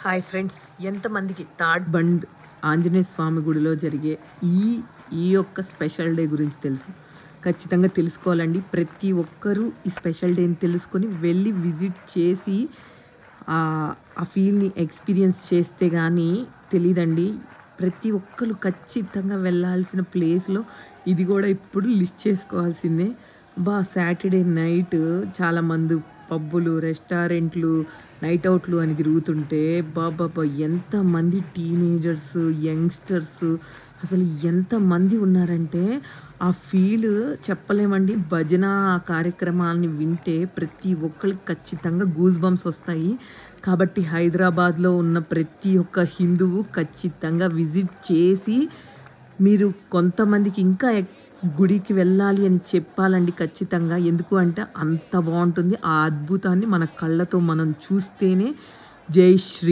Hi friends, ఎంతమందికి third bund Anjaneya స్వామి గుడిలో జరిగే ఈ ఈ యొక్క స్పెషల్ డే గురించి తెలుసు? ఖచ్చితంగా తెలుసుకోవాలండి. ప్రతి ఒక్కరూ ఈ స్పెషల్ డేని తెలుసుకొని వెళ్ళి విజిట్ చేసి ఆ ఫీల్ని ఎక్స్పీరియన్స్ చేస్తే కానీ తెలీదండి. ప్రతి ఒక్కరు ఖచ్చితంగా వెళ్ళాల్సిన ప్లేస్లో ఇది కూడా ఇప్పుడు లిస్ట్ చేసుకోవాల్సిందే. సాటర్డే నైట్ చాలామంది పబ్బులు, రెస్టారెంట్లు, నైట్ అవుట్లు అని తిరుగుతుంటే ఎంతమంది టీనేజర్స్, యంగ్స్టర్స్ అసలు ఎంతమంది ఉన్నారంటే ఆ ఫీల్ చెప్పలేమండి. భజన కార్యక్రమాన్ని వింటే ప్రతి ఒక్కరికి ఖచ్చితంగా గూస్ బంప్స్ వస్తాయి. కాబట్టి హైదరాబాద్లో ఉన్న ప్రతి ఒక్క హిందువు ఖచ్చితంగా విజిట్ చేసి మీరు కొంతమందికి ఇంకా గుడికి వెళ్ళాలి అని చెప్పాలండి ఖచ్చితంగా. ఎందుకు అంటే అంత బాగుంటుంది. ఆ అద్భుతాన్ని మన కళ్ళతో మనం చూస్తేనే జై శ్రీ